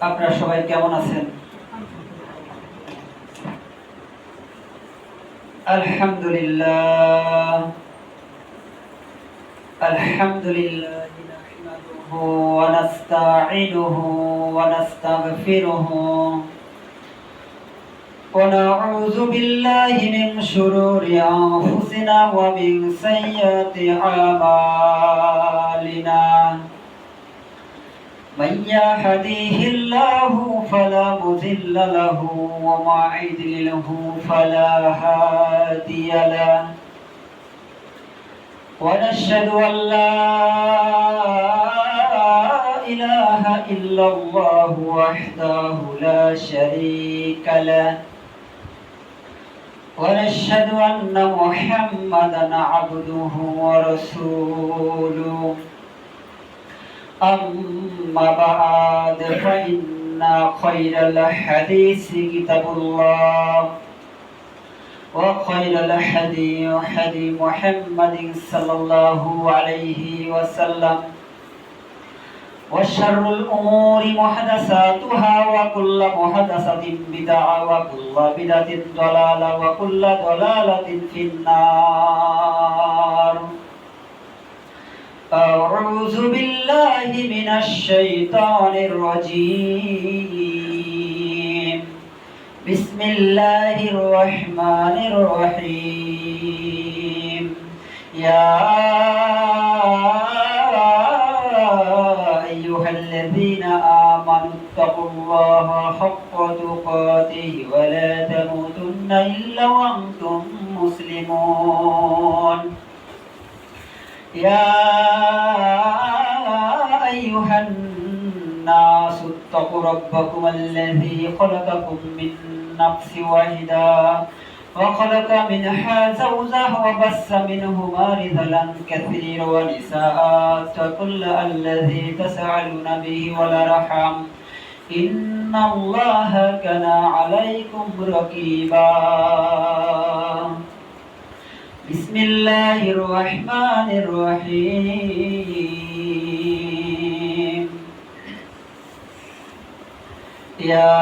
আপনারা সবাই কেমন আছেন? আলহামদুলিল্লাহ আলহামদুলিল্লাহ নাহমাদুহু ওয়া নাস্তাঈনুহু ওয়া নাস্তাগফিরুহু ওয়া নাউযু বিল্লাহি মিন শুরুরি আনফুসিনা ওয়া মিন সাইয়্যাতি আমালিনা من يهده الله فلا مضل له وما يضلله فلا هادي له ونشهد أن لا إله إلا الله وحده لا شريك له ونشهد أن محمدا عبده ورسوله أما بعد فإن خير الحديث كتاب الله وخير الهدي هدي محمد صلى الله عليه وسلم وشر الأمور محدثاتها وكل محدثة بدعة وكل بدعة ضلالة وكل ضلالة في النار أعوذ بالله من الشيطان الرجيم بسم الله الرحمن الرحيم يا أيها الذين آمنوا اتقوا الله حق تقاته ولا تموتن إلا وأنتم مسلمون يا أيها الناس اتقوا ربكم الذي خلقكم من نفس واحدة وخلق منها زوجها وبث منهما رجالا كثيرا ونساء اتقوا الله الذي تسألون به والأرحام إن الله كان عليكم رقيبا بسم الله الرحمن الرحيم يا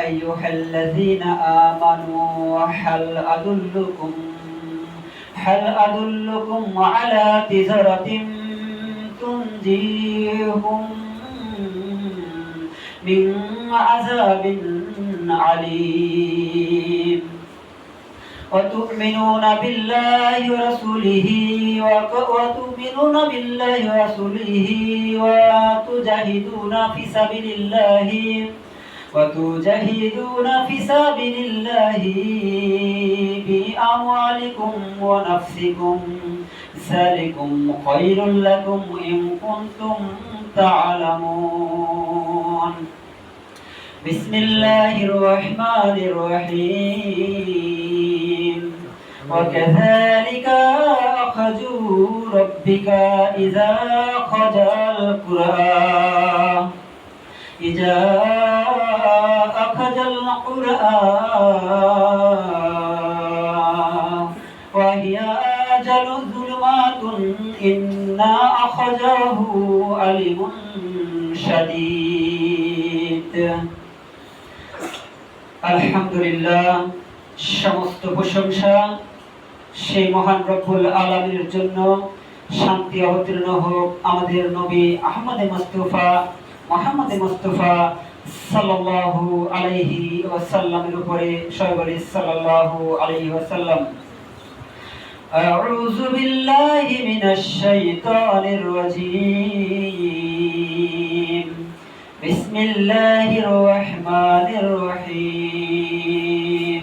أيها الذين آمنوا هل أدلكم على تجارة تنجيكم من عذاب عليم وتؤمنون بالله ورسوله وتجاهدون في سبيل الله بأموالكم ونفسكم ذلكم خير لكم إن كنتم تعلمون بسم الله الرحمن الرحيم وكذلك أخذ ربك إذا أخذ القرآن وهي أجل ظلمات إنا أخذه عليم شديد আলহামদুলিল্লাহ সমস্ত প্রশংসা সেই মহান রব্বুল আলামিনের জন্য। শান্তি অবতীর্ণ হোক আমাদের নবী মুহাম্মদ মুস্তাফা সাল্লাল্লাহু আলাইহি ওয়াসাল্লামের উপরে। সবাই বলি সাল্লাল্লাহু আলাইহি ওয়াসাল্লাম। আউযু বিল্লাহি মিনাশ শাইতানির রাজীম বিসমিল্লাহির রহমানির রহিম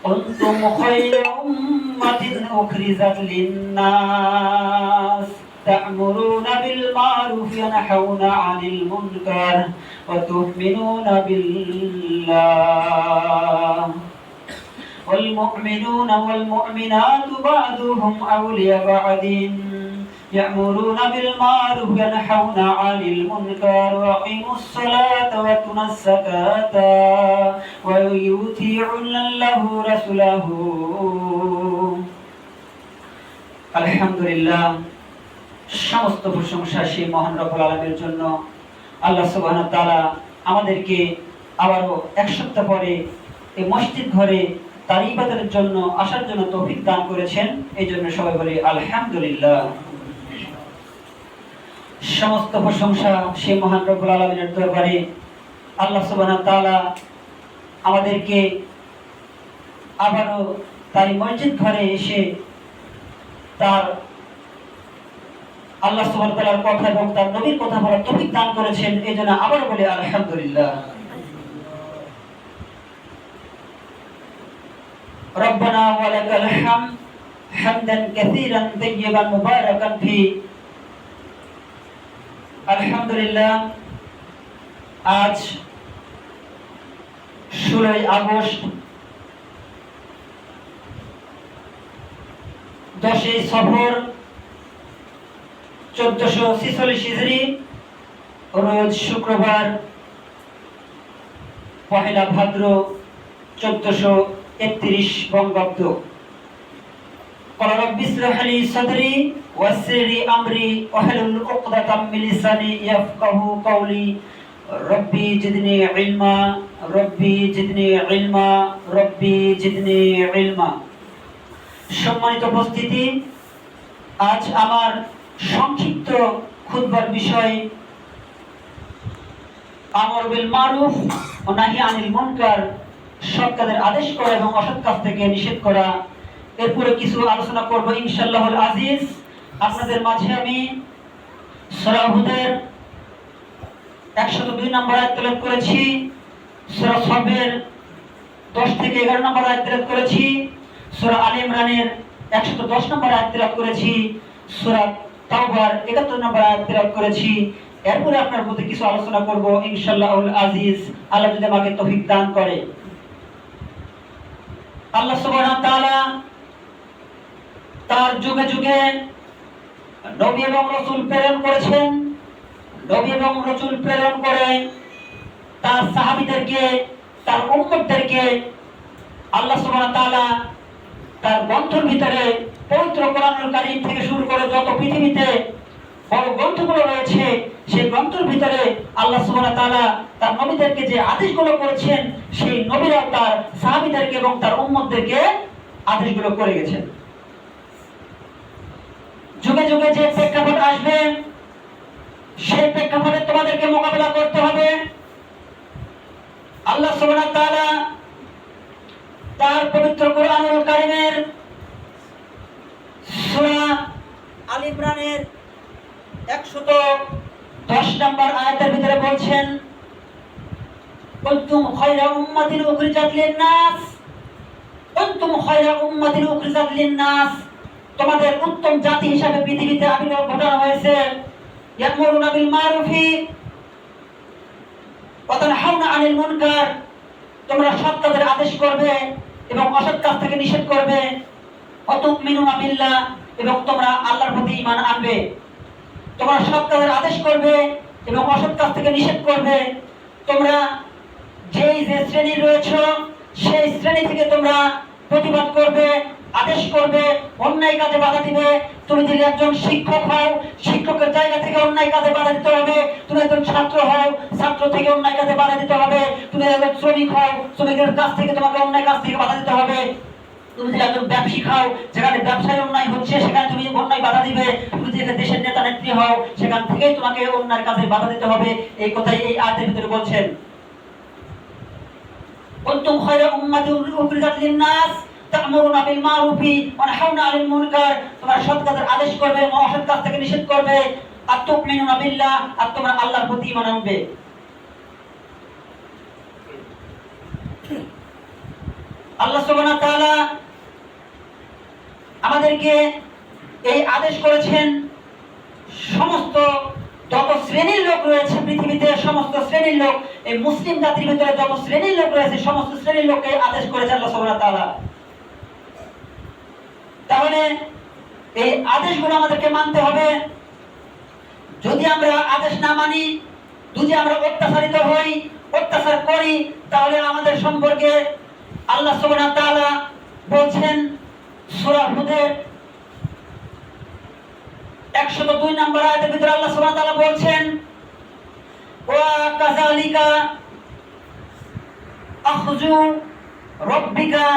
কুনতুম খায়রা উম্মাতিন উখরিজাত লিন-নাস তা'মুরুনা বিল মা'রুফ ওয়া তানহাউনা 'আনিল মুনকার ওয়া তু'মিনুনা বিল্লাহ والمؤمنون والمؤمنات بعضهم أولياء بعض يأمرون بالمعروف وينهون عن المنكر ويقيمون الصلاة ويؤتون الزكاة ويطيعون الله ورسوله। الحمد لله সমস্ত প্রশংসা সেই মহান রব্বুল আলামিনের জন্য। আল্লাহ সুবহানাহু ওয়া তাআলা আমাদেরকে আবারও এক সপ্তাহ পরে এই মসজিদ ঘরে তার ইবাদতের জন্য আসার জন্য তৌফিক দান করেছেন। এই জন্য সবাই বলি আলহামদুলিল্লাহ। সমস্ত প্রশংসা সেই মহান রব্বুল আলামিনের দরবারে। আল্লাহ সুবহানাহু ওয়া তাআলা আমাদেরকে আবারও তার মসজিদ ঘরে এসে তার আল্লাহ সুবহানাহু ওয়া তাআলার কথা এবং তার নবীর কথা বলার তৌফিক দান করেছেন। এই জন্য আবারও বলি আলহামদুলিল্লাহ। রব্বানা ওয়া লাকাল হামদ হামদান কাসীরান তাইয়িবান মুবারাকান ফি। আলহামদুলিল্লাহ, আজ 16 আগস্ট 10 সফর 1446 হিজরি, রোজ শুক্রবার, পহেলা ভাদ্র 1431 বঙ্গাব্দ। قال رب اشرح لي صدري ويسر لي امري واحلل عقدة من لساني يفقهوا قولي ربي زدني علما ربي زدني علما ربي زدني علما। সম্মানিত উপস্থিতি, আজ আমার সংক্ষিপ্ত খুতবার বিষয় আমর বিল মারুফ ও নাহি আনিল মুনকার, সৎ কাজের আদেশ করা এবং অসৎ কাজ থেকে নিষেধ করা। এরপরে কিছু আলোচনা করব ইনশাআল্লাহুল আজিজ। আপনাদের মাঝে আমি সূরা হুদের 102 নম্বর আয়াত তেলাওয়াত করেছি, সূরা সফের 10 থেকে 11 নম্বর আয়াত তেলাওয়াত করেছি, সূরা আলে ইমরানের 110 নম্বর আয়াত তেলাওয়াত করেছি, সূরা তাওবার 71 নম্বর আয়াত তেলাওয়াত করেছি। এরপরে আপনার প্রতি কিছু আলোচনা করব ইনশাআল্লাহুল আজিজ, আল্লাহ যদি আমাকে তৌফিক দান করে। আল্লাহ সুবহানাহু ওয়া তাআলা তার যুগে যুগে নবী এবং রাসূল প্রেরণ করেছেন। নবী এবং রাসূল প্রেরণ করে তার সাহাবীদেরকে, তার উম্মতদেরকে আল্লাহ সুবহানাহু ওয়া তাআলা তার গ্রন্থের ভিতরে পবিত্র কোরআনুল কারীম থেকে শুরু করে যত পৃথিবীতে বড় গ্রন্থগুলো রয়েছে, সেই গ্রন্থের ভিতরে আল্লাহ সুবহানাহু ওয়া তাআলা তার নবীদেরকে যে আদেশগুলো করেছেন, সেই নবীরা তার সাহাবীদেরকে এবং তার উম্মতদেরকে আদেশগুলো করে গেছেন। যুগে যুগে যে প্রেক্ষাপট আসবে, সেই প্রেক্ষাপটে তোমাদেরকে মোকাবেলা করতে হবে। আল্লাহ সুবহানাহু ওয়া তাআলা তার পবিত্র কোরআনুল কারীমের সূরা আল ইমরানের 110 নম্বর আয়াতের ভিতরে বলছেন, কুনতুম খায়রা উম্মাতিন উখরিজাত লিন-নাস, কুনতুম খায়রা উম্মাতিন উখরিজাত লিন-নাস, তোমাদের উত্তম জাতি হিসাবে পৃথিবীতে আবির্ভাব ঘটানো হয়েছে। ইয়ামুরুনা বিল মারুফি ওয়া তানহাউনা আনিল মুনকার, তোমরা সৎ কাজের আদেশ করবে এবং অসৎ কাজ থেকে নিষেধ করবে। ওয়া তুমিনুনা বিল্লাহ, এবং তোমরা আল্লাহর প্রতি ঈমান আনবে। তোমরা সৎ কাজের আদেশ করবে এবং অসৎ কাজ থেকে নিষেধ করবে। তোমরা যেই যে শ্রেণী রয়েছে, সেই শ্রেণী থেকে তোমরা প্রতিবাদ করবে, আদেশ করবে, অন্যায় কাজে বাধা দিবে। তুমি যদি একজন শিক্ষক হও, শিক্ষকের জায়গা থেকে অন্যায় কাজে বাধা দিতে হবে। তুমি একজন ছাত্র হও, ছাত্র থেকে অন্যায় কাজে বাধা দিতে হবে। তুমি একজন শ্রমিক হও, শ্রমিকের কাছ থেকে তোমাকে অন্যায় কাজ থেকে বাধা দিতে হবে। তুমি যদি একজন ব্যবসায়ী হও, যেখানে ব্যবসায় অন্যায় হচ্ছে সেখানে তুমি অন্যায় বাধা দিবে। তুমি যদি দেশের নেতা নেত্রী হও, সেখান থেকেই তোমাকে অন্যায় কাজে বাধা দিতে হবে। এই কথাই এই আয়াতের ভিতরে বলছেন। কুনতুম খায়রা উম্মাতিন উখরিজাত লিন-নাস তা'মুরুনা বিল মারুফি ওয়া তানহাউনা আনিল মুনকার, তোমরা সৎ কাজের আদেশ করবে এবং অসৎ কাজ থেকে নিষেধ করবে। আর তুমিনুনা বিল্লাহ, আর তোমরা আল্লাহর প্রতি ঈমান আনবে। আল্লাহ সুবহানাহু ওয়া তাআলা আমাদেরকে এই আদেশ করেছেন। সমস্ত যত শ্রেণীর লোক রয়েছে পৃথিবীতে, সমস্ত শ্রেণীর লোক, এই মুসলিম জাতির ভিতরে যত শ্রেণীর লোক রয়েছে, সমস্ত শ্রেণীর লোককে আদেশ করেছে আল্লাহ সুবহানাহু ওয়া তাআলা। তাহলে এই আদেশগুলো আমাদেরকে মানতে হবে। যদি আমরা আদেশ না মানি, যদি আমরা অত্যাচারিত হই, অত্যাচার করি, তাহলে আমাদের সম্পর্কে আল্লাহ সুবহানাহু ওয়া তাআলা বলছেন সূরা হুদের 102 নম্বর আয়াতের ভিতরে আল্লাহ সুবহানাহু ওয়া তাআলা বলছেন ওয়া কাযালিকা আখযু রাব্বিকা,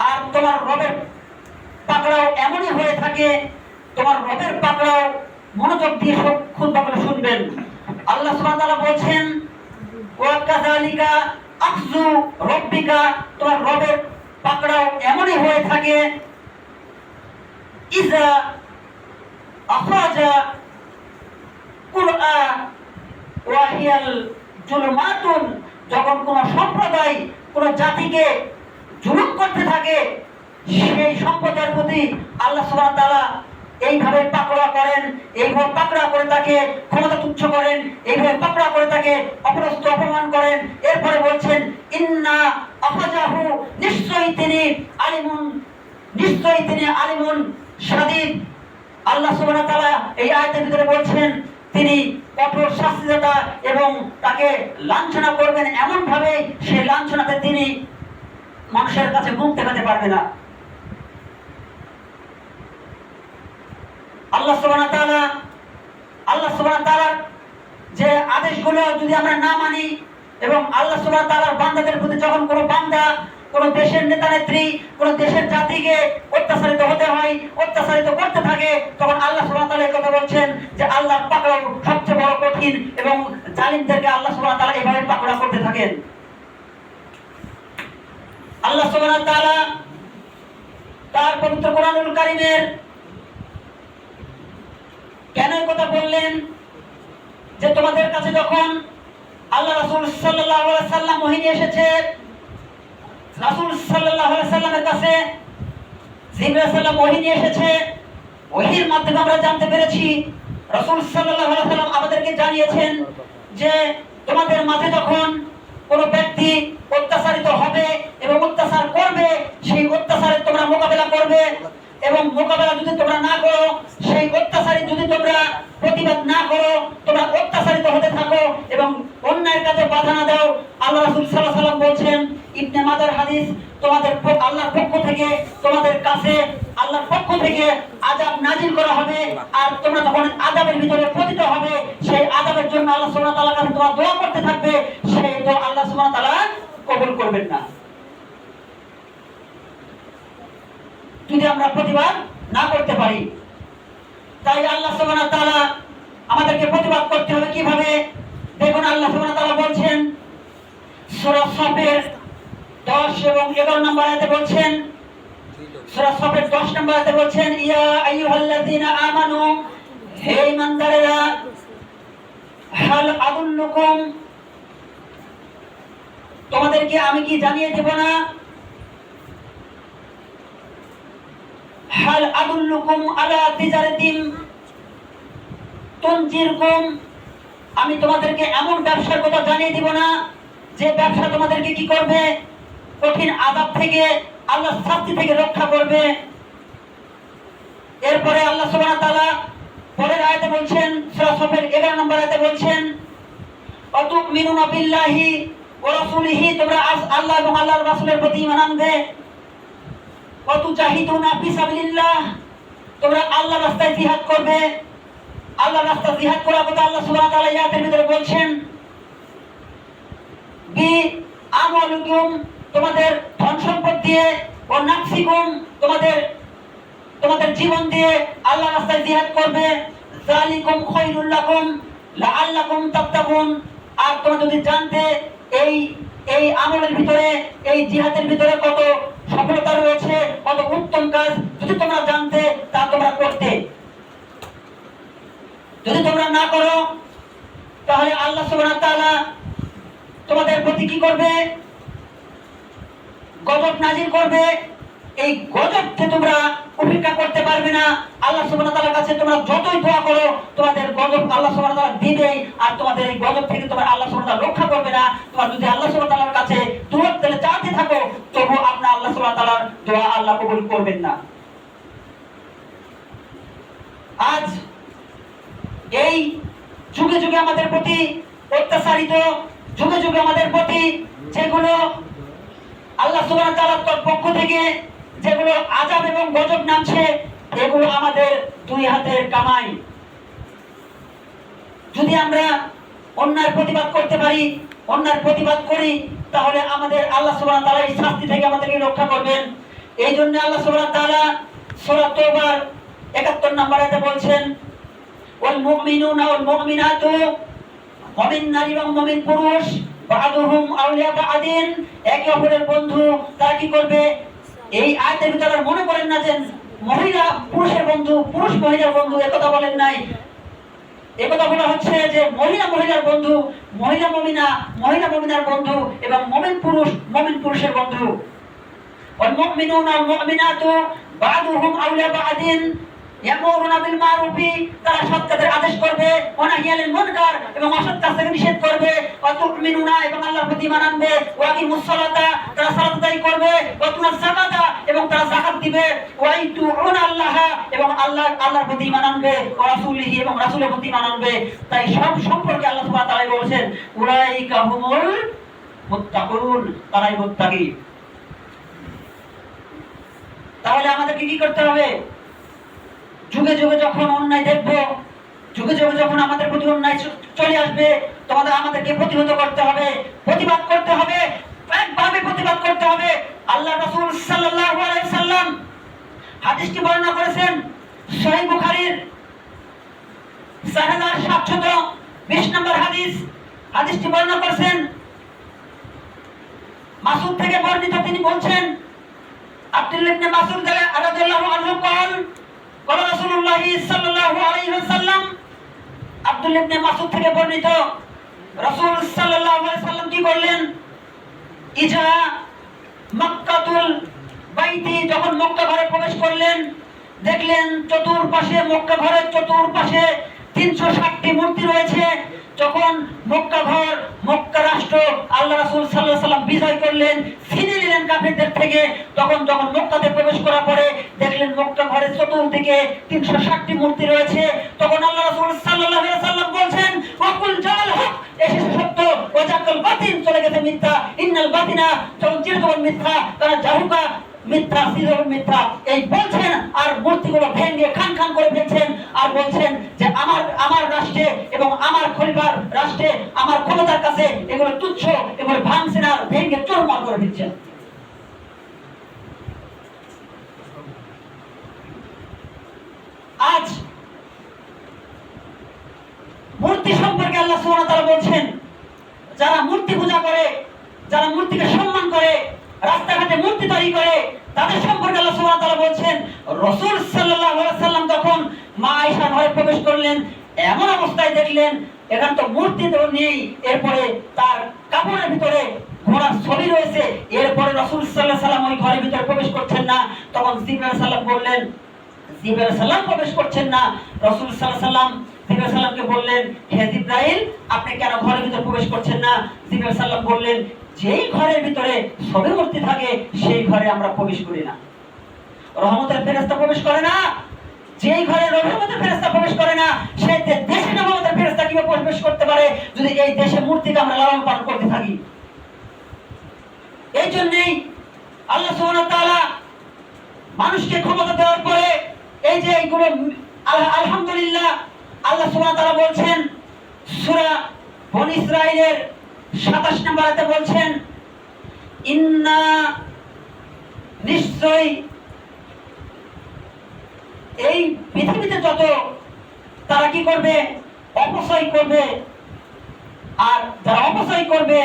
আর তোমার রবের পাকড়াও এমনই হয়ে থাকে, তোমার রবের পাকড়াও মনোযোগ দিয়ে খুতবা করে শুনবেন। আল্লাহ সুবহানাহু ওয়া তাআলা বলছেন ওয়া কাযালিকা আখযু রাব্বিকা, তোমার রবের পাকড়াও এমনই হয়ে থাকে ইজা আখরাজা কুরআ ওয়া হিয়াল জুলমাতুন, যখন কোন সম্প্রদায় কোন জাতিকে জুলুম করতে থাকে সেই সম্প্রদায়ের প্রতি আল্লাহ সুবহানাহু ওয়া তাআলা এইভাবে পাকড়া করেন, এইভাবে পাকড়া করে তাকে ক্ষমতা তুচ্ছ করেন, এইভাবে পাকড়া করে তাকে অপদস্থ অপমান করেন। এরপরে বলছেন ইন্না আখাযাহু, নিশ্চয়ই তিনি আলিমুন শাদীদ। আল্লাহ সুবহানাহু ওয়া তাআলা এই আয়াতের ভিতরে বলছেন তিনি কঠোর শাস্তিদাতা এবং তাকে লাঞ্ছনা করবেন এমন ভাবে সেই লাঞ্ছনাতে তিনি মানুষের কাছে মুখ দেখাতে পারবে না। আল্লাহ সুবহানাহু ওয়া তাআলার যে আদেশগুলো যদি আমরা না মানি এবং আল্লাহ সুবহানাহু ওয়া তাআলার বান্দাদের প্রতি যখন কোনো বান্দা কোন দেশের নেতা নেত্রী কোন দেশের জাতিকে অত্যাচারিত হতে হয়, অত্যাচারিত করতে থাকে, তখন আল্লাহ সুবহানাহু ওয়া তাআলা এই কথা বলছেন যে আল্লাহর পাকড়াও সবচেয়ে বড় কঠিন এবং জালিমদেরকে আল্লাহ সুবহানাহু ওয়া তাআলা এভাবে পাকড়া করতে থাকেন। আল্লাহ সুবহানাহু ওয়া তাআলা তার পবিত্র কোরআনুল কারীমের কেন কথা বললেন যে তোমাদের কাছে যখন আল্লাহ রাসূল সাল্লাল্লাহু আলাইহি সাল্লাম ওহী নিয়ে এসেছে, রাসূল সাল্লাল্লাহু আলাইহি সাল্লামের কাছে জিবরাইল আলাইহিস সালাম ওহী নিয়ে এসেছে, ওহীর মাধ্যমে আমরা জানতে পেরেছি রাসূল সাল্লাল্লাহু আলাইহি সাল্লাম আমাদেরকে জানিয়েছেন যে তোমাদের মাঝে যখন কোনো ব্যক্তি অত্যাচারিত হবে এবং অত্যাচার করবে সেই অত্যাচারের তোমরা মোকাবেলা করবে এবং মোকাবেলা যদি তোমরা না করো, সেই অত্যাচারী যদি তোমরা প্রতিবাদ না করো, তোমরা অত্যাচারিত হতে থাকো এবং অন্যায়ের কাজে বাধা না দাও। আল্লাহ রাসূল সাল্লাল্লাহু আলাইহি সাল্লাম বলছেন ইবনে মাজার হাদিস, তোমাদের আল্লাহর পক্ষ থেকে তোমাদের কাছে আল্লাহর পক্ষ থেকে আযাব নাজিল করা হবে আর তোমরা যখন আযাবের ভিতরে পতিত হবে সেই আযাবের জন্য আল্লাহ সুবহানাহু ওয়া তাআলার কাছে তোমরা দোয়া করতে থাকবে, সেই দোয়া আল্লাহ সুবহানাহু ওয়া তাআলা কবুল করবেন না যদি আমরা প্রতিবাদ না করতে পারি। তাই আল্লাহ সুবহানাহু ওয়া তাআলা আমাদেরকে প্রতিবাদ করতে হবে কিভাবে? দেখুন আল্লাহ সুবহানাহু ওয়া তাআলা বলছেন সূরা সফের 10 এবং 11 নম্বর আয়াতে বলছেন, সূরা সফের 10 নম্বর আয়াতে বলছেন ইয়া আইয়ুহাল্লাযীনা আমানু, হে ঈমানদারেরা, হাল আদুল্লুকুম, তোমাদেরকে আমি কি জানিয়ে দেব না, হাল আদুল্লুকুম আলা তিজারাতিন তুনজিরকুম, আমি তোমাদেরকে এমন ব্যবসার কথা জানিয়ে দিব না যে ব্যবসা তোমাদেরকে কি করবে, কঠিন আযাব থেকে আল্লাহর শাস্তি থেকে রক্ষা করবে। এরপরে আল্লাহ সুবহানাহু ওয়া তাআলা পরের আয়াতে বলছেন, সূরা সফের 11 নম্বর আয়াতে বলছেন আতুমিনুনা বিল্লাহি ওয়া রাসূলিহি, তোমরা আল্লাহ এবং আল্লাহর রাসূলের প্রতি ঈমান আনবে, ওয়াতুজাহিদুনা ফি সাবিলিল্লাহ, তোমরা আল্লাহর রাস্তায় জিহাদ করবে। আল্লাহর রাস্তায় জিহাদ করার কথা আল্লাহ সুবহানাহু ওয়া তাআলা এই আয়াতের ভিতরে বলছেন বি আমলুকুম, তোমাদের ধন সম্পদ দিয়ে, ও নাফসিকুম, তোমাদের জীবন দিয়ে আল্লাহর রাস্তায় জিহাদ করবে। যালিকুম খায়রুল লাকুম লাআল্লাকুম তাত্তাকুন, আর তোমরা যদি জানতে এই আমলের ভিতরে এই জিহাদের ভিতরে কত সফলতা রয়েছে, কত উত্তম কাজ যদি তোমরা জানতে তা তোমরা করতে। যদি তোমরা না করো তাহলে আল্লাহ সুবহানাহু ওয়া তাআলা তোমাদের প্রতি কি করবে? গজব নাজিল করবে। এই গজবকে তোমরা উপেক্ষা করতে পারবে না। আল্লাহ সুবহানাহু ওয়া তাআলার কাছে তোমরা যতই দোয়া করো তোমাদের গজব আল্লাহ সুবহানাহু ওয়া তাআলা দিবে, আর তোমাদের এই গজব থেকে তোমরা আল্লাহ সুবহানাহু ওয়া তাআলা রক্ষা করবে না। তোমরা যদি আল্লাহ সুবহানাহু ওয়া তাআলার কাছে দোয়া দিলে চাইতে থাকো তবু আপনার আল্লাহ সুবহানাহু ওয়া তাআলার দোয়া আল্লাহ কবুল করবেন না। আজ এই যুগে যুগে আমাদের প্রতি অত্যাচারিত, যুগে যুগে আমাদের প্রতি যেগুলো আল্লাহ সুবহানাহু ওয়া তাআলার পক্ষ থেকে যেগুলো আযাব এবং গজব নামছে, এগুলো আমাদের দুই হাতের কামাই। যদি আমরা অন্যায়ের প্রতিবাদ করতে পারি, অন্যায়ের প্রতিবাদ করি, তাহলে আমাদের আল্লাহ সুবহানাহু ওয়া তাআলা এই শাস্তি থেকে আমাদেরকে রক্ষা করবেন। এই জন্য আল্লাহ সুবহানাহু ওয়া তাআলা সূরা তাওবার 71 নম্বর আয়াতে বলছেন, ওয়াল মুমিনুনা ওয়াল মুমিনাতু, মুমিন নারী এবং মুমিন পুরুষ বাদুহুম আউলিয়া বাদিন, একে অপরের বন্ধু। তারা কি করবে? এই আয়াতের ভিতরে মনে করেন না যে মহিলা পুরুষের বন্ধু, পুরুষ মহিলার বন্ধু, একথা বলেন নাই। একথা বলা হচ্ছে যে মহিলা মহিলার বন্ধু, মহিলা মুমিনা মহিলা মুমিনার বন্ধু, এবং মুমিন পুরুষ মুমিন পুরুষের বন্ধু। ওয়াল মুমিনুনা ওয়াল মুমিনাতু বাদুহুম আউলিয়া বাদিন ইয়ামুরুনা বিল মারুফি, তারা সৎ কাজের আদেশ করবে, ওয়া নাহিয়া আনিল মুনকার, এবং অসৎ কাজ থেকে নিষেধ করবে, ওয়া তুমিনুনা, এবং আল্লাহর প্রতি ঈমান আনবে, ওয়া আকিমুস সালাতা, তারা সালাত আদায় করবে, ওয়া তুনাজ যাকাতা, এবং তারা যাকাত দিবে, ওয়া ইতুউনা আল্লাহ, এবং আল্লাহর প্রতি ঈমান আনবে, ওয়া রাসূলিহি, এবং রাসূলের প্রতি ঈমান আনবে। তাই সব সম্পর্কে আল্লাহ সুবহানাহু ওয়া তাআলা বলেছেন উলাইকা হুমুল মুত্তাকুন, তারাই মুত্তাকি। তাহলে আমাদেরকে কি করতে হবে? যুগে যুগে যখন অন্যায় দেখব, যুগে যুগে যখন আমাদের প্রতি অন্যায় চলে আসবে, আমাদেরকে প্রতিহত করতে হবে, প্রতিবাদ করতে হবে, একভাবে প্রতিবাদ করতে হবে। আল্লাহ রাসূল সাল্লাল্লাহু আলাইহি সাল্লাম হাদিসটি বর্ণনা করেছেন সহিহ বুখারীর 4720 নম্বর হাদিস। হাদিসটি বর্ণনা করেছেন মাসউদ থেকে বর্ণিত। তিনি বলছেন, আব্দুল্লাহ ইবনে মাসউদ রাদিয়াল্লাহু আনহু قال رسول الله صلى الله عليه وسلم, আব্দুল্লাহ ইবনে মাসউদ থেকে বর্ণিত, রাসূল সাল্লাল্লাহু আলাইহি সাল্লাম কি বললেন? ইজা মক্কাতুল বাইতি, যখন মক্কা ঘরে প্রবেশ করলেন, দেখলেন চতুর্পাশে, মক্কা ঘরের চতুর্পাশে 360টি মূর্তি রয়েছে। যখন মক্কা ঘর, মক্কা রাষ্ট্র আল্লাহ রাসূল সাল্লাল্লাহু আলাইহি সাল্লাম বিজয় করলেন, ছিনিয়ে নিলেন কাফেরদের থেকে, যখন মক্কাতে প্রবেশ করার পরে দেখলেন মক্কা ঘরের চতুর্দিকে 360টি মূর্তি রয়েছে। তখন আল্লাহ রাসূল সাল্লাল্লাহু আলাইহি সাল্লাম বলছেন, ওয়াকুল জাল হক, এসেছে সত্য, ওয়াজাকাল বাতিল, চলে গেছে মিথ্যা, ইন্নাল বাতিনা, চিরতরে মিথ্যা, তারা জাহুকা মিথ্যা, চিরতরে মিথ্যা। এই বলছেন আর মূর্তিগুলো ভেঙে খান খান করে ফেলছেন, আর বলছেন যে আমার রাষ্ট্রে এবং আমার খলিফার রাষ্ট্রে, আমার ক্ষমতার কাছে এগুলো তুচ্ছ, এগুলো ভাঙছেন আর ভেঙে চুরমার করে দিচ্ছেন। আজ মূর্তি সম্পর্কে আল্লাহ সুবহানাহু ওয়া তাআলা বলছেন, যারা মূর্তি পূজা করে, যারা মূর্তিকে সম্মান করে, রাস্তাঘাটে মূর্তি তৈরি করে, তাদের সম্পর্কে আল্লাহ সুবহানাহু ওয়া তাআলা বলছেন, রাসূল সাল্লাল্লাহু আলাইহি সাল্লাম যখন মা আয়েশা ঘরে প্রবেশ করলেন, এমন অবস্থায় দেখলেন এখানে তো মূর্তি তো নেই, এরপরে তার কাপড়ের ভিতরে ঘোড়ার ছবি রয়েছে, এরপরে রাসূল সাল্লাল্লাহু আলাইহি সাল্লাম ওই ঘরের ভিতরে প্রবেশ করছেন না। তখন জিবরাইল আলাইহিস সালাম বললেন, জিবরাইল আলাইহিস সালাম প্রবেশ করছেন না। রাসূল সাল্লাল্লাহু আলাইহি সাল্লাম জিবরাইল আলাইহিস সালামকে বললেন, হে জিবরাইল, আপনি কেন ঘরের ভিতরে প্রবেশ করছেন না? জিবরাইল আলাইহিস সালাম বললেন, যেই ঘরের ভিতরে ছবি মূর্তি থাকে সেই ঘরে আমরা প্রবেশ করি না। রহমতের ফেরেশতা প্রবেশ করে না। যেই ঘরে রহমতের ফেরেশতা প্রবেশ করে না, সেই দেশে রহমতের ফেরেশতা কিভাবে প্রবেশ করতে পারে যদি এই দেশে মূর্তিকে আমরা লালন পালন করতে থাকি? এই জন্যই আল্লাহ সুবহানাহু ওয়া তাআলা মানুষকে ক্ষমতা দেওয়ার পরে এই যে এইগুলো, আলহামদুলিল্লাহ, আল্লাহ সুবহানাহু ওয়া তাআলা বলছেন সূরা বনী ইসরাঈলের 27 নম্বর আয়াতে বলছেন, ইন্না, নিশ্চয়ই এই পৃথিবীতে যত তারা কি করবে? অপচয় করবে, আর যারা অপচয় করবে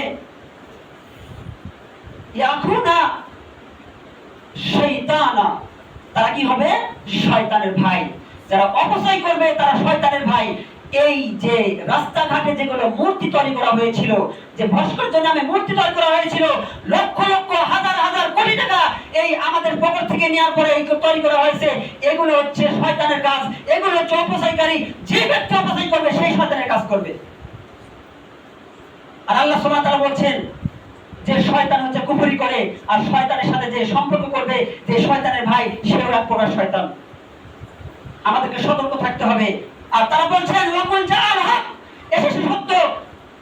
ইয়াকুনা শয়তানা, তারা কি হবে? শয়তানের ভাই। যারা অপচয় করবে তারা শয়তানের ভাই। এই যে রাস্তাঘাটে যেগুলো মূর্তি তৈরি করা হয়েছিল, যে ভাস্কর্য নামে মূর্তি তৈরি করা হয়েছিল, লক্ষ লক্ষ হাজার হাজার কোটি টাকা এই আমাদের পকেট থেকে নেওয়ার পরে এই তৈরি করা হয়েছে, এগুলো হচ্ছে শয়তানের কাজ, এগুলো হচ্ছে অপচয়কারী। যে ব্যক্তি অপচয় করবে সেই শয়তানের কাজ করবে। আর আল্লাহ সুবহানাহু ওয়া তাআলা বলছেন যে শয়তান হচ্ছে কুফরি করে, আর শয়তানের সাথে যে সম্পর্ক করবে, যে শয়তানের ভাই, সেও এক প্রকার শয়তান। আমাদেরকে সতর্ক থাকতে হবে। আর তারা বলছেন, ওয়াকুল জাল হক, এসেছে সত্য,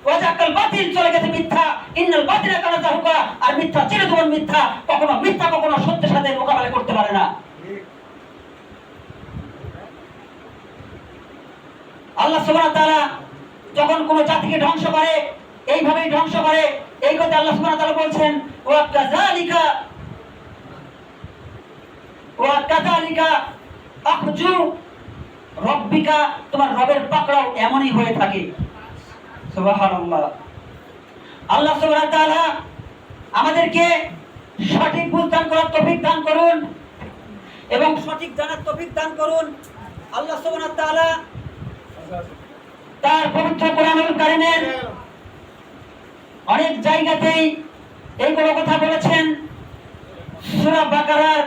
ওয়াজাকাল বাতিল, চলে গেছে মিথ্যা, ইন্নাল বাতিলা কানা যাহুকা, আর মিথ্যা চিরজীবন মিথ্যা, মিথ্যা কখনো সত্যের সাথে মোকাবেলা করতে পারে না। আল্লাহ সুবহানাহু ওয়া তাআলা যখন কোন জাতিকে ধ্বংস করে এইভাবেই ধ্বংস করে। এই কথা আল্লাহ সুবহানাহু ওয়া তাআলা বলছেন, ওয়া কাযালিকা আখযু রব্বিকা, তোমার রবের পাকড়াও এমনই হয়ে থাকে। সুবহানাল্লাহ। আল্লাহ সুবহানাহু ওয়া তাআলা আমাদেরকে সঠিক বুঝ দান করার তৌফিক দান করুন এবং সঠিক জানার তৌফিক দান করুন। আল্লাহ সুবহানাহু ওয়া তাআলা তার পবিত্র কোরআনুল কারীমের অনেক জায়গাতেই এইগুলো কথা বলেছেন। সূরা বাকারার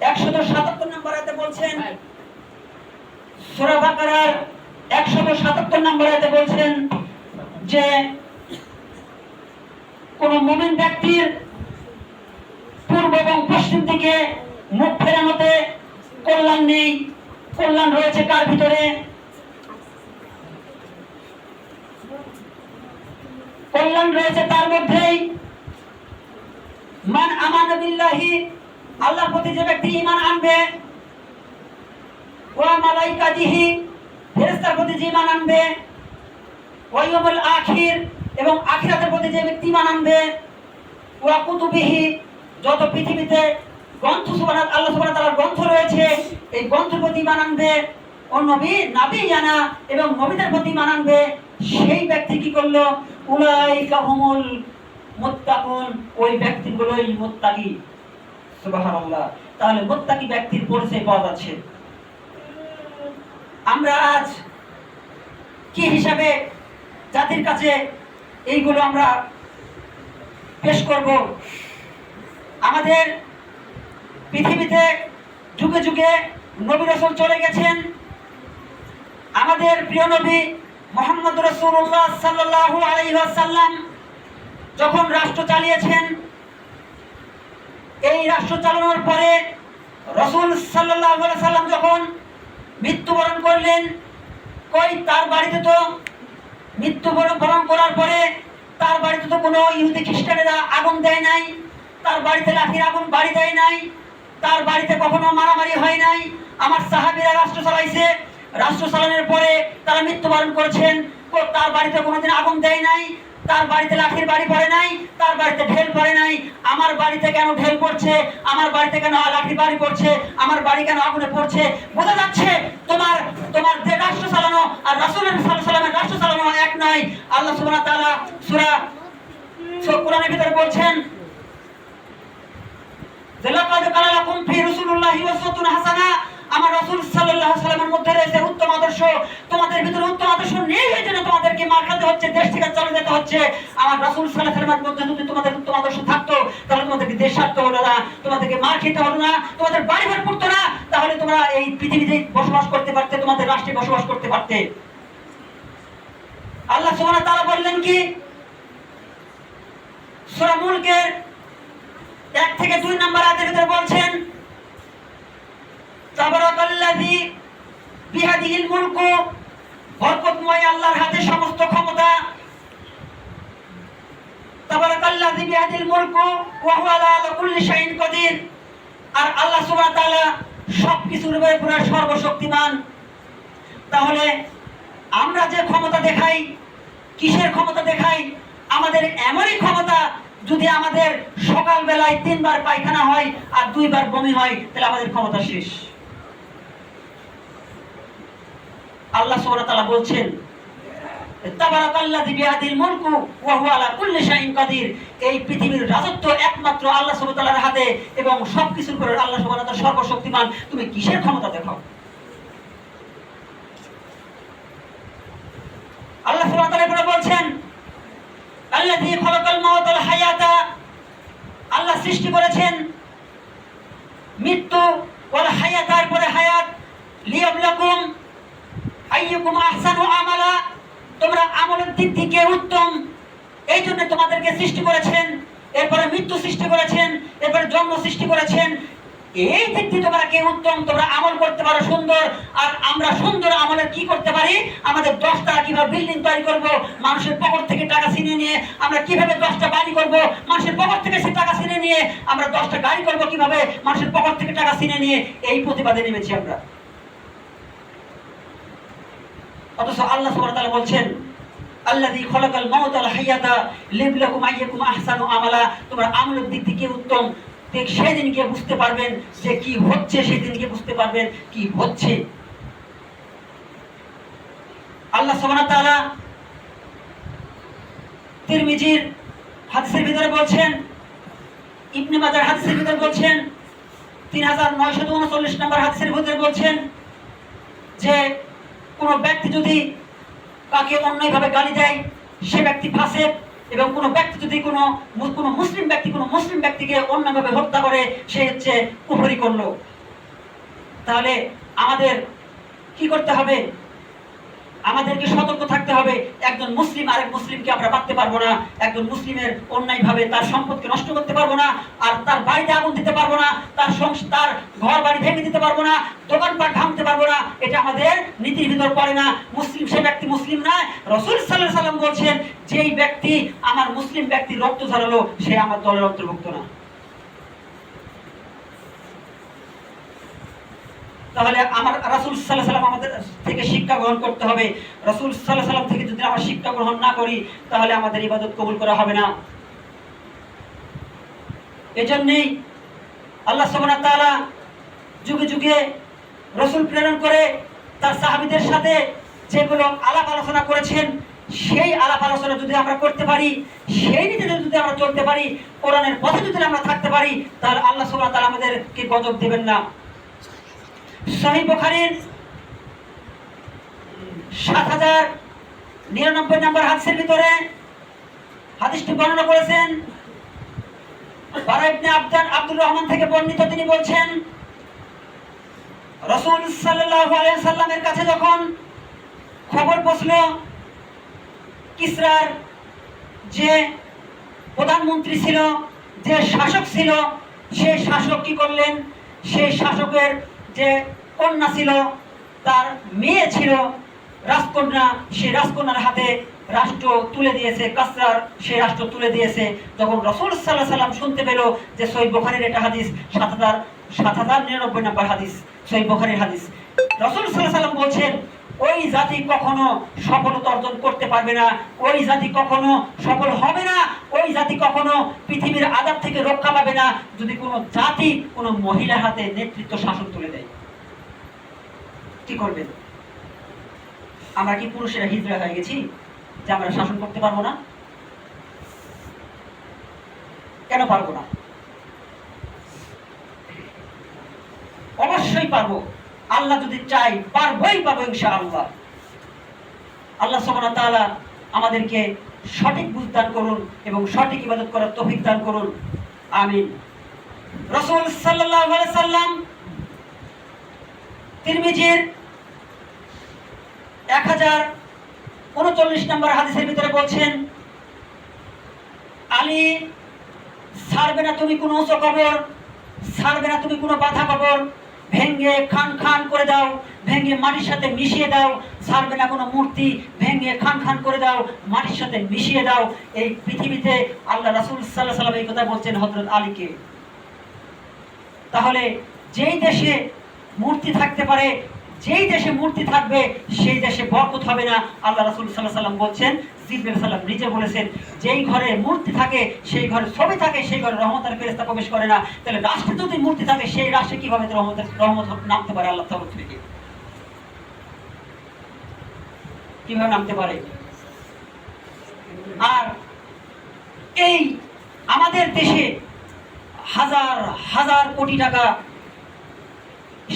177 নম্বর আয়াতে বলছেন, সূরা বাকারার 177 নম্বর আয়াতে বলছেন যে কোন মুমিন ব্যক্তির পূর্ব এবং পশ্চিম দিকে মুখ ফেরানোতে কল্যাণ নেই। কল্যাণ রয়েছে কার ভিতরে? কল্যাণ রয়েছে তার মধ্যেই। মান আমানা বিল্লাহি, আল্লাহর প্রতি যে ব্যক্তি ঈমান আনবে, ওয়া মালাইকাতিহি, ফেরেশতার প্রতি যে ঈমান আনবে, ওয়া ইয়াউমুল আখির, এবং আখিরাতের প্রতি যে ব্যক্তি ঈমান আনবে, ওয়া কুতুবিহি, যত পৃথিবীতে গ্রন্থ আল্লাহ সুবহানাহু ওয়া তাআলার গ্রন্থ রয়েছে এই গ্রন্থের প্রতি ঈমান আনবে, ও নবিয়ানা, এবং নবীদের প্রতি ঈমান আনবে, সেই ব্যক্তি কি করলো? উলাইকা হুমুল মুত্তাকুন, ওই ব্যক্তিগুলোই মুত্তাকি। সুবহানাল্লাহ। তাহলে মুত্তাকি ব্যক্তির পরিচয় পাওয়া যাচ্ছে। আমরা আজ কি হিসাবে জাতির কাছে এইগুলো আমরা পেশ করব? আমাদের পৃথিবীতে যুগে যুগে নবী রাসূল চলে গেছেন। আমাদের প্রিয় নবী মুহাম্মদ রাসূলুল্লাহ সাল্লাল্লাহু আলাইহি ওয়াসাল্লাম যখন রাষ্ট্র চালিয়েছেন, এই রাষ্ট্র চালানোর পরে রাসূল সাল্লাল্লাহু আলাইহি ওয়াসাল্লাম যখন মৃত্যুবরণ করলেন, তার বাড়িতে তো মৃত্যুবরণ করার পরে তার বাড়িতে তো কোনো ইহুদি খ্রিস্টানেরা আগুন দেয় নাই, তার বাড়িতে লাঠির আগুন বাড়ি দেয় নাই, তার বাড়িতে কখনো মারামারি হয় নাই। আমার সাহাবীরা রাষ্ট্র চালাইছে, রাষ্ট্র চালানোর পরে তারা মৃত্যুবরণ করেছেন, তার বাড়িতে কোনোদিন আগুন দেয় নাই, তার বাড়িতে লাঠির বাড়ি পড়ে নাই, তার বাড়িতে ঢেল পড়ে নাই। আমার বাড়িতে কেন ঢেল পড়ছে? আমার বাড়িতে কেন লাঠির বাড়ি পড়ছে? আমার বাড়ি কেন আগুনে পড়ছে? বোঝা যাচ্ছে তোমার যে রাষ্ট্র চালানো আর রাসূলের সাল্লাল্লাহু আলাইহি ওয়াসাল্লামের রাষ্ট্র চালানো এক নয়। আল্লাহ সুবহানাহু ওয়া তাআলা সূরা কোরআনের ভিতরে বলছেন, লাকাদ কানা লাকুম ফি রাসূলিল্লাহি উসওয়াতুন হাসানা, আমার রাসূল সাল্লাল্লাহু আলাইহি ওয়াসাল্লামের মধ্যে রয়েছে উত্তম আদর্শ। তোমাদের ভিতরে উত্তম আদর্শ নেই, এজন্য তোমাদেরকে মার খেতে হচ্ছে, দেশ থেকে চলে যেতে হচ্ছে। আমার রাসূল সাল্লাল্লাহু আলাইহি ওয়াসাল্লামের মধ্যে যদি তোমাদের উত্তম আদর্শ থাকতো, তাহলে তোমাদেরকে দেশ ছাড়তে হতো না, তোমাদেরকে মার খেতে হতো না, তোমাদের বাড়িঘর পড়তো না, তাহলে তোমরা এই পৃথিবীতে বসবাস করতে পারতে, তোমাদের রাষ্ট্রে বসবাস করতে পারতে। আল্লাহ সুবহানাহু ওয়া তাআলা বললেন কি? সূরা মুলকের 1 থেকে 2 নম্বর আয়াতের ভিতরে বলছেন, তাবারাকাল্লাযী বিহাদিহিল মুলকু, বরকতময় আল্লাহর হাতে সমস্ত ক্ষমতা। তাবারাকাল্লাযী বিহাদিহিল মুলকু ওয়া হুয়া আলা কুল্লি শাইইন কাদির, আর আল্লাহ সুবহানাহু ওয়া তাআলা সবকিছুর উপরে পুরো সর্বশক্তিমান। তাহলে আমরা যে ক্ষমতা দেখাই, কিসের ক্ষমতা দেখাই? আমাদের এমনই ক্ষমতা, যদি আমাদের সকাল বেলায় 3 বার পায়খানা হয় আর 2 বার বমি হয়, তাহলে আমাদের ক্ষমতা শেষ। আল্লাহ সুবহানাহু ওয়া তাআলা বলছেন, তাবারাকাল্লাযী বিয়াদিল মুলকু ওয়া হুয়া আলা কুল্লি শাইইন কাদির, এই পৃথিবীর রাজত্ব একমাত্র আল্লাহ সুবহানাহু ওয়া তাআলার হাতে এবং সবকিছুর উপরে আল্লাহ সুবহানাহু ওয়া তাআলা সর্বশক্তিমান। তুমি কিসের ক্ষমতা দেখাও? আল্লাহ সুবহানাহু ওয়া তাআলা বলছেন, আল্লাযী খালাকাল মাউতা ওয়াল হায়াতা, আল্লাহ সৃষ্টি করেছেন মৃত্যু, ওয়াল হায়াতার পরে হায়াত, লিয়াবলাকুম আইয়ুকুম আহসানু আমালা, তোমরা আমলের দিক থেকে উত্তম, এই জন্য তোমাদেরকে সৃষ্টি করেছেন। এরপরে মৃত্যু সৃষ্টি করেছেন, এরপরে জন্ম সৃষ্টি করেছেন। এই দিক থেকে তোমরা কে উত্তম, তোমরা আমল করতে পারো সুন্দর। আর আমরা সুন্দর আমলের কি করতে পারি? আমাদের 10টা কিভাবে বিল্ডিং তৈরি করব, মানুষের পকেট থেকে টাকা ছিনিয়ে নিয়ে আমরা কিভাবে 10টা বাড়ি করব, মানুষের পকেট থেকে সে টাকা ছিনিয়ে নিয়ে আমরা 10টা গাড়ি করব, কিভাবে মানুষের পকেট থেকে টাকা ছিনিয়ে নিয়ে, এই প্রতিবাদে নেমেছি আমরা। অথচ আল্লাহ সুবহানাহু ওয়া তাআলা বলছেন, আল্লাযী খলাকাল মাউতা ওয়াল হায়াতা লিয়াবলুয়াকুম আইয়াকুম আহসানু আমালা। তোমরা আমলের দিক থেকে উত্তম, ঠিক সেদিন গিয়ে বুঝতে পারবেন যে কি হচ্ছে, সেদিন গিয়ে বুঝতে পারবেন কি হচ্ছে। আল্লাহ সুবহানাহু ওয়া তাআলা তিরমিজির হাদিসের ভিতরে বলছেন, ইবনে মাজার হাদিসের ভিতরে বলছেন, 3939 নম্বর হাদিসের ভিতরে বলছেন যে কোনো ব্যক্তি যদি কাকে অন্যায়ভাবে গালি দেয় সে ব্যক্তি ফাসিক, এবং কোনো ব্যক্তি যদি কোনো মুসলিম ব্যক্তিকে অন্যায়ভাবে হত্যা করে সে হচ্ছে কুফরি করলো। তাহলে আমাদের কি করতে হবে? আমাদেরকে সতর্ক থাকতে হবে। একজন মুসলিম আরেক মুসলিমকে আমরা মারতে পারবো না, একজন মুসলিমের অন্যায়ভাবে তার সম্পদকে নষ্ট করতে পারবো না, আর তার বাড়িতে আগুন দিতে পারবো না, তার ঘর বাড়ি ভেঙে দিতে পারবো না, দোকানপাট ভাঙতে পারবো না। এটা আমাদের নীতির ভিতর পড়ে না। মুসলিম সে ব্যক্তি মুসলিম না। রাসূল সাল্লাল্লাহু আলাইহি সাল্লাম বলছেন, যেই ব্যক্তি আমার মুসলিম ব্যক্তি রক্ত ঝরালো সে আমার দলের অন্তর্ভুক্ত না। তাহলে আমার রাসূল সাল্লাল্লাহু আলাইহি সাল্লাম আমাদের থেকে শিক্ষা গ্রহণ করতে হবে। রাসূল সাল্লাল্লাহু আলাইহি সাল্লাম থেকে যদি আমরা শিক্ষা গ্রহণ না করি তাহলে আমাদের ইবাদত কবুল করা হবে না। এজন্যই আল্লাহ সুবহানাহু ওয়া তাআলা যুগে যুগে রাসূল প্রেরণ করে তার সাহাবীদের সাথে যেগুলো আলাপ আলোচনা করেছেন, সেই আলাপ আলোচনা যদি আমরা করতে পারি, সেই নীতিতে যদি আমরা চলতে পারি, কোরআনের পথে যদি আমরা থাকতে পারি, তাহলে আল্লাহ সুবহানাহু ওয়া তাআলা আমাদেরকে গজব দেবেন না। সহিহ বুখারীর 7099 নম্বর হাদিসের ভিতরে হাদিসটি বর্ণনা করেছেন বারা ইবনে আব্দুর রহমান থেকে বর্ণিত। তিনি বলছেন, রাসূল সাল্লাল্লাহু আলাইহি সাল্লামের কাছে যখন খবর পৌঁছল কিসরার যে প্রধানমন্ত্রী ছিল, যে শাসক ছিল, সেই শাসক কি করলেন? সেই শাসকের যে কন্যা ছিল, তার মেয়ে ছিল রাজকন্যা, সেই রাজকন্যার হাতে রাষ্ট্র তুলে দিয়েছে, কাসরার সেই রাষ্ট্র তুলে দিয়েছে। যখন রাসূল সাল্লাল্লাহু আলাইহি সাল্লাম শুনতে পেল যে সহিহ বুখারীর এটা হাদিস, 7099 নম্বর হাদিস, সহিহ বুখারীর হাদিস, রাসূল সাল্লাল্লাহু আলাইহি সাল্লাম বলছেন, ওই জাতি কখনো সফলতা অর্জন করতে পারবে না, ওই জাতি কখনো সফল হবে না, ওই জাতি কখনো পৃথিবীর আযাব থেকে রক্ষা পাবে না যদি কোনো জাতি কোনো মহিলার হাতে নেতৃত্ব শাসন তুলে দেয়। কি করবেন? আমরা কি পুরুষেরা হিজড়া হয়ে গেছি যে আমরা শাসন করতে পারবো না? কেন পারবো না? অবশ্যই পারবো। আল্লাহ যদি চাই পারবোই পারবো ইনশাআল্লাহ। আল্লাহ সুবহানাহু ওয়া তাআলা আমাদেরকে সঠিক বুঝ দান করুন এবং সঠিক ইবাদত করার তৌফিক দান করুন। আমিন। রাসূল সাল্লাল্লাহু আলাইহি সাল্লাম তিরমিজির 1039 নম্বর হাদিসের ভিতরে বলছেন, আলী ছাড়বে না তুমি কোনো উঁচু কবর, ছাড়বে না তুমি কোনো বাঁধা কবর, ভেঙ্গে খান খান করে দাও, ভেঙ্গে মাটির সাথে মিশিয়ে দাও। ছাড়বে না কোনো মূর্তি, ভেঙ্গে খান খান করে দাও, মাটির সাথে মিশিয়ে দাও। এই পৃথিবীতে আল্লাহ রাসূল সাল্লাল্লাহু আলাইহি সাল্লাম এই কথা বলছেন হযরত আলীকে। তাহলে যেই দেশে মূর্তি থাকতে পারে, যেই দেশে মূর্তি থাকবে সেই দেশে বরকত হবে না। আল্লাহ রাসূল সাল্লাল্লাহু আলাইহি সাল্লাম বলছেন, জিবরাইল সাল্লাম নিজে বলেছেন, যেই ঘরে মূর্তি থাকে, সেই ঘরে ছবি থাকে, সেই ঘরে রহমতের ফেরেশতা প্রবেশ করে না। তাহলে রাষ্ট্রে যদি মূর্তি থাকে সেই রাষ্ট্রে কিভাবে রহমত নামতে পারে আল্লাহ তরফ থেকে? কিভাবে নামতে পারে? আর এই আমাদের দেশে হাজার হাজার কোটি টাকা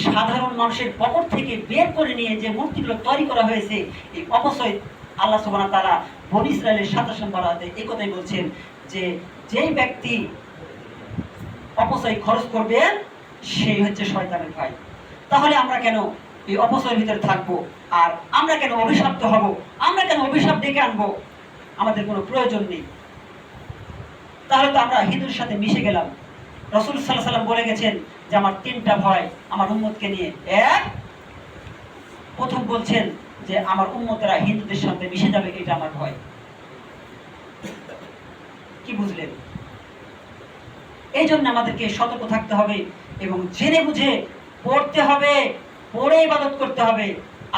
সাধারণ মানুষের পকেট থেকে বের করে নিয়ে যে মূর্তিগুলো তৈরি করা হয়েছে, এই অপচয় আল্লাহ সুবহানাহু ওয়া তাআলা বনী ইসরাইলের 27 নম্বর আয়াতে এই কথাই বলছেন যে যেই ব্যক্তি অপচয় খরচ করবে সেই হচ্ছে শয়তানের ভাই। তাহলে আমরা কেন এই অপচয়ের ভিতরে থাকবো? আর আমরা কেন অভিশপ্ত হব? আমরা কেন অভিশাপ ডেকে আনবো? আমাদের কোনো প্রয়োজন নেই। তাহলে তো আমরা হিন্দুর সাথে মিশে গেলাম। রাসূল সাল্লাল্লাহু আলাইহি সাল্লাম বলে গেছেন যে আমার 3টা ভয় আমার উম্মতকে নিয়ে। এক, প্রথম বলছেন যে আমার উম্মতেরা হিন্দুদের সাথে মিশে যাবে, এটা আমার ভয়। কি বুঝলেন? এই জন্য আমাদেরকে সতর্ক থাকতে হবে এবং জেনে বুঝে পড়তে হবে, পড়ে ইবাদত করতে হবে।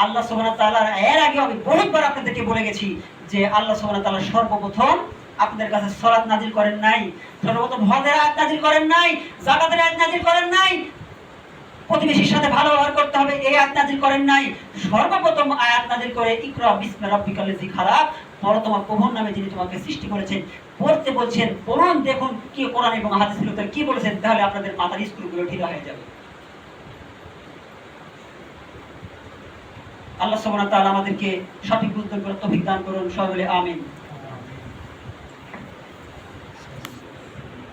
আল্লাহ সুবহানাহু ওয়া তাআলা এর আগে আমি বহুতবার আপনাদেরকে বলে গেছি যে আল্লাহ সুবহানাহু ওয়া তাআলা সর্বপ্রথম আপনাদের কাছে সালাত নাযিল করেন নাই, সর্বপ্রথম হজের আয়াত নাযিল করেন নাই, যাকাতের আয়াত নাযিল করেন নাই, প্রতিবেশীর সাথে ভালো ব্যবহার করতে হবে এই আয়াত নাযিল করেন নাই। সর্বপ্রথম আয়াত নাযিল করে ইকরা বিসমি রাব্বিকাল্লাযী খালাক, পড়ো তোমার প্রভুর নামে যিনি তোমাকে সৃষ্টি করেছেন। পড়তে বলছেন, পড়ুন, দেখুন কি কোরআন এবং হাদিসের ভিতরে কি বলেছেন, তাহলে আপনাদের মাথার স্ক্রুগুলো ঢিলা হয়ে যাবে। আল্লাহ সুবহানাহু ওয়া তাআলা আমাদেরকে সঠিক বুঝতে তৌফিক দান করুন। সকলে আমিন।